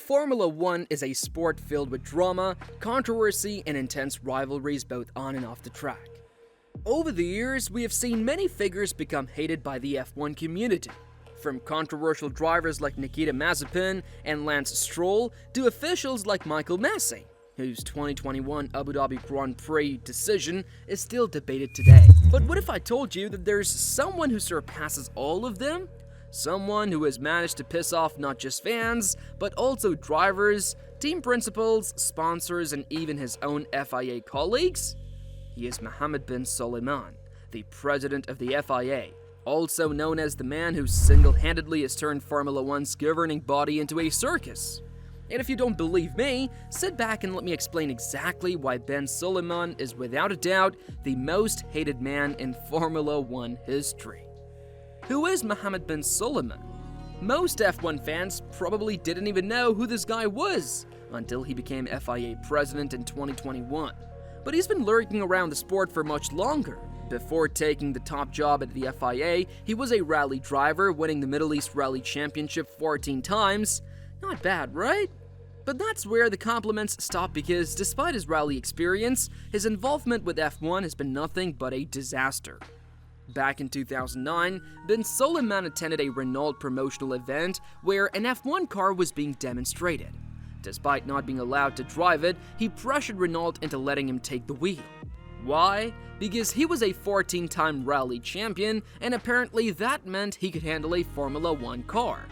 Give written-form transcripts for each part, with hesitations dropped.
Formula 1 is a sport filled with drama, controversy, and intense rivalries both on and off the track. Over the years, we have seen many figures become hated by the F1 community, from controversial drivers like Nikita Mazepin and Lance Stroll to officials like Michael Massey, whose 2021 Abu Dhabi Grand Prix decision is still debated today. But what if I told you that there's someone who surpasses all of them? Someone who has managed to piss off not just fans, but also drivers, team principals, sponsors, and even his own FIA colleagues? He is Mohammed Ben Sulayem, the president of the FIA, also known as the man who single-handedly has turned Formula 1's governing body into a circus. And if you don't believe me, sit back and let me explain exactly why Ben Sulayem is without a doubt the most hated man in Formula 1 history. Who is Mohammed Ben Sulayem? Most F1 fans probably didn't even know who this guy was until he became FIA president in 2021. But he's been lurking around the sport for much longer. Before taking the top job at the FIA, he was a rally driver, winning the Middle East Rally Championship 14 times. Not bad, right? But that's where the compliments stop, because despite his rally experience, his involvement with F1 has been nothing but a disaster. Back in 2009, Ben Sulayem attended a Renault promotional event where an F1 car was being demonstrated. Despite not being allowed to drive it, he pressured Renault into letting him take the wheel. Why? Because he was a 14-time rally champion, and apparently that meant he could handle a Formula 1 car.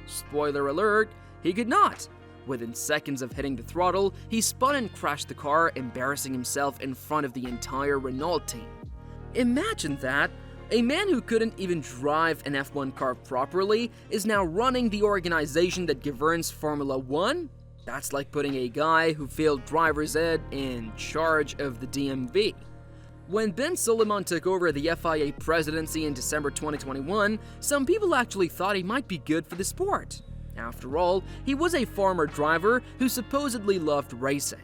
Spoiler alert, he could not. Within seconds of hitting the throttle, he spun and crashed the car, embarrassing himself in front of the entire Renault team. Imagine that! A man who couldn't even drive an F1 car properly is now running the organization that governs Formula 1? That's like putting a guy who failed driver's ed in charge of the DMV. When Ben Sulayem took over the FIA presidency in December 2021, some people actually thought he might be good for the sport. After all, he was a former driver who supposedly loved racing.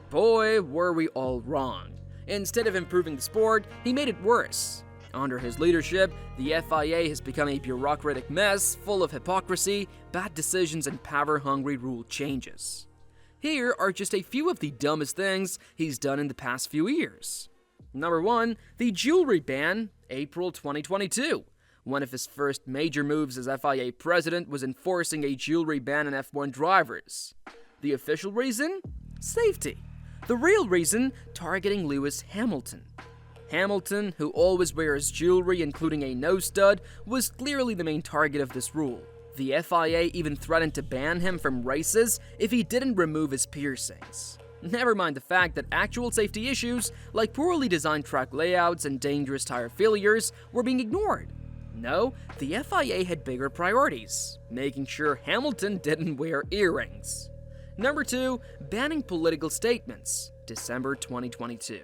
Boy, were we all wrong. Instead of improving the sport, he made it worse. Under his leadership, the FIA has become a bureaucratic mess full of hypocrisy, bad decisions, and power-hungry rule changes. Here are just a few of the dumbest things he's done in the past few years. Number 1, the jewelry ban, April 2022. One of his first major moves as FIA president was enforcing a jewelry ban on F1 drivers. The official reason? Safety. The real reason? Targeting Lewis Hamilton. Hamilton, who always wears jewelry including a nose stud, was clearly the main target of this rule. The FIA even threatened to ban him from races if he didn't remove his piercings. Never mind the fact that actual safety issues, like poorly designed track layouts and dangerous tire failures, were being ignored. No, the FIA had bigger priorities, making sure Hamilton didn't wear earrings. Number 2, banning political statements, December 2022.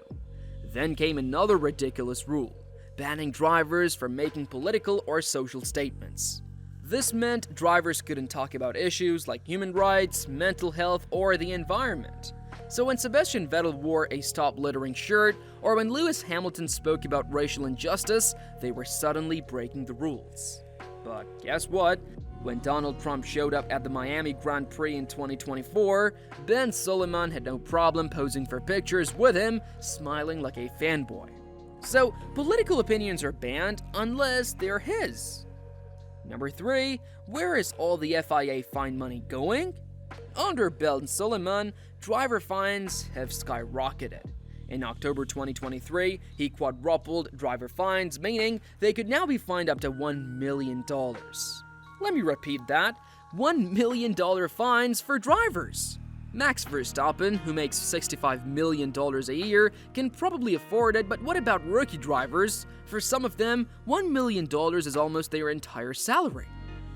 Then came another ridiculous rule, banning drivers from making political or social statements. This meant drivers couldn't talk about issues like human rights, mental health, or the environment. So when Sebastian Vettel wore a Stop Littering shirt, or when Lewis Hamilton spoke about racial injustice, they were suddenly breaking the rules. But guess what? When Donald Trump showed up at the Miami Grand Prix in 2024, Ben Sulayem had no problem posing for pictures with him, smiling like a fanboy. So, political opinions are banned unless they're his. Number 3, where is all the FIA fine money going? Under Ben Sulayem, driver fines have skyrocketed. In October 2023, he quadrupled driver fines, meaning they could now be fined up to $1 million. Let me repeat that, $1 million fines for drivers. Max Verstappen, who makes $65 million a year, can probably afford it, but what about rookie drivers? For some of them, $1 million is almost their entire salary.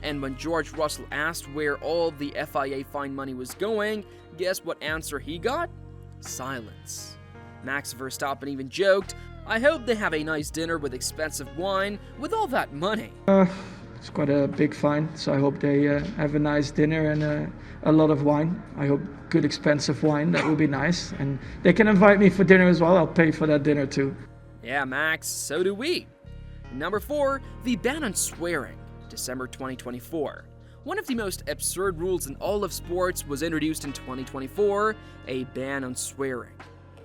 And when George Russell asked where all the FIA fine money was going, guess what answer he got? Silence. Max Verstappen even joked, "I hope they have a nice dinner with expensive wine with all that money." It's quite a big fine, so I hope they have a nice dinner and a lot of wine. I hope good expensive wine, that would be nice. And they can invite me for dinner as well, I'll pay for that dinner too. Yeah, Max, so do we. Number 4, the ban on swearing, December 2024. One of the most absurd rules in all of sports was introduced in 2024, a ban on swearing.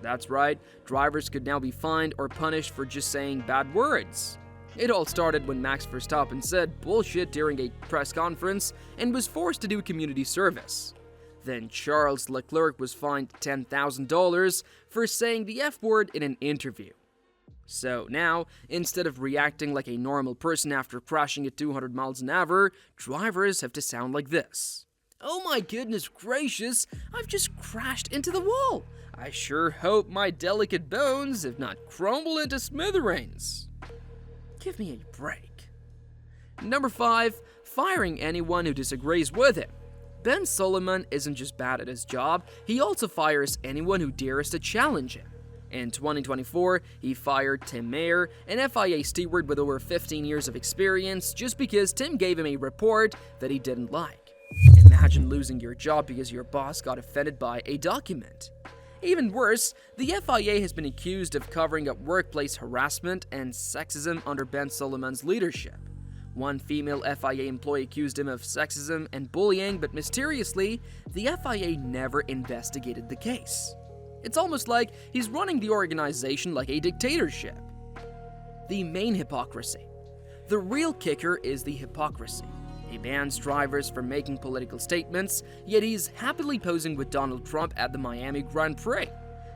That's right, drivers could now be fined or punished for just saying bad words. It all started when Max Verstappen said bullshit during a press conference and was forced to do community service. Then Charles Leclerc was fined $10,000 for saying the F word in an interview. So now, instead of reacting like a normal person after crashing at 200 miles an hour, drivers have to sound like this. "Oh my goodness gracious, I've just crashed into the wall. I sure hope my delicate bones have not crumbled into smithereens." Give me a break. Number 5. Firing anyone who disagrees with him. Ben Sulayem isn't just bad at his job, he also fires anyone who dares to challenge him. In 2024, he fired Tim Mayer, an FIA steward with over 15 years of experience, just because Tim gave him a report that he didn't like. Imagine losing your job because your boss got offended by a document. Even worse, the FIA has been accused of covering up workplace harassment and sexism under Ben Sulayem's leadership. One female FIA employee accused him of sexism and bullying, but mysteriously, the FIA never investigated the case. It's almost like he's running the organization like a dictatorship. The main hypocrisy. The real kicker is the hypocrisy. He bans drivers from making political statements, yet he's happily posing with Donald Trump at the Miami Grand Prix.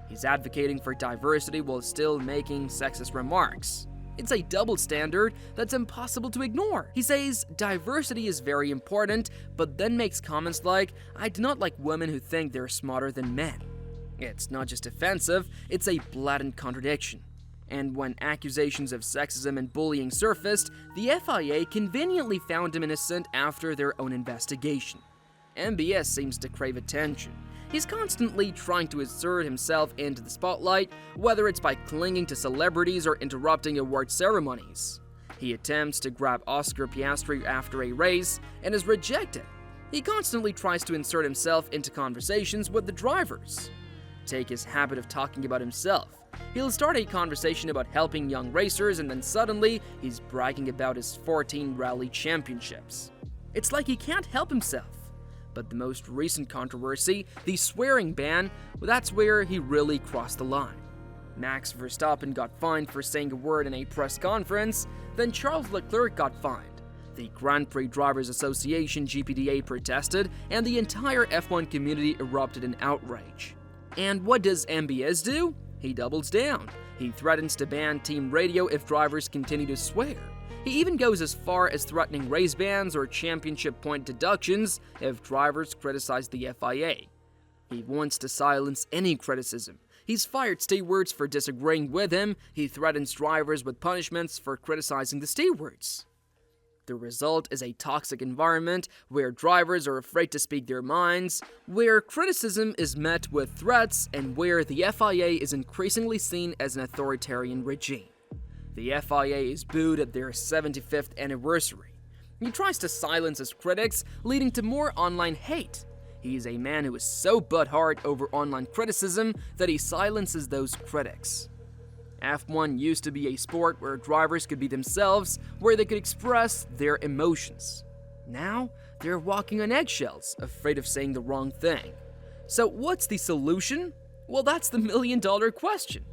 He's advocating for diversity while still making sexist remarks. It's a double standard that's impossible to ignore. He says diversity is very important, but then makes comments like, "I do not like women who think they're smarter than men." It's not just offensive, it's a blatant contradiction. And when accusations of sexism and bullying surfaced, the FIA conveniently found him innocent after their own investigation. MBS seems to crave attention. He's constantly trying to insert himself into the spotlight, whether it's by clinging to celebrities or interrupting award ceremonies. He attempts to grab Oscar Piastri after a race and is rejected. He constantly tries to insert himself into conversations with the drivers. Take his habit of talking about himself. He'll start a conversation about helping young racers, and then suddenly he's bragging about his 14 rally championships. It's like he can't help himself. But the most recent controversy, the swearing ban, well, that's where he really crossed the line. Max Verstappen got fined for saying a word in a press conference, then Charles Leclerc got fined. The Grand Prix Drivers Association GPDA protested, and the entire F1 community erupted in outrage. And what does MBS do? He doubles down. He threatens to ban team radio if drivers continue to swear. He even goes as far as threatening race bans or championship point deductions if drivers criticize the FIA. He wants to silence any criticism. He's fired stewards for disagreeing with him. He threatens drivers with punishments for criticizing the stewards. The result is a toxic environment where drivers are afraid to speak their minds, where criticism is met with threats, and where the FIA is increasingly seen as an authoritarian regime. The FIA is booed at their 75th anniversary. He tries to silence his critics, leading to more online hate. He is a man who is so butthurt over online criticism that he silences those critics. F1 used to be a sport where drivers could be themselves, where they could express their emotions. Now, they're walking on eggshells, afraid of saying the wrong thing. So what's the solution? Well, that's the million-dollar question.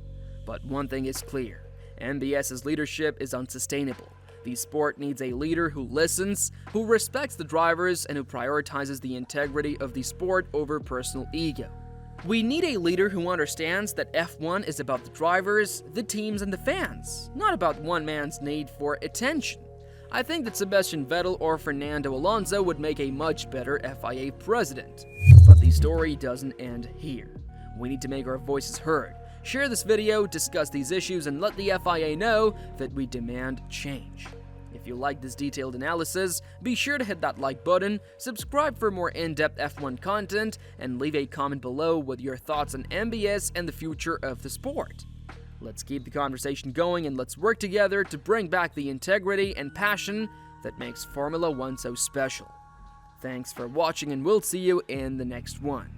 But one thing is clear. MBS's leadership is unsustainable. The sport needs a leader who listens, who respects the drivers, and who prioritizes the integrity of the sport over personal ego. We need a leader who understands that F1 is about the drivers, the teams, and the fans, not about one man's need for attention. I think that Sebastian Vettel or Fernando Alonso would make a much better FIA president. But the story doesn't end here. We need to make our voices heard. Share this video, discuss these issues, and let the FIA know that we demand change. If you like this detailed analysis, be sure to hit that like button, subscribe for more in-depth F1 content, and leave a comment below with your thoughts on MBS and the future of the sport. Let's keep the conversation going, and let's work together to bring back the integrity and passion that makes Formula 1 so special. Thanks for watching, and we'll see you in the next one.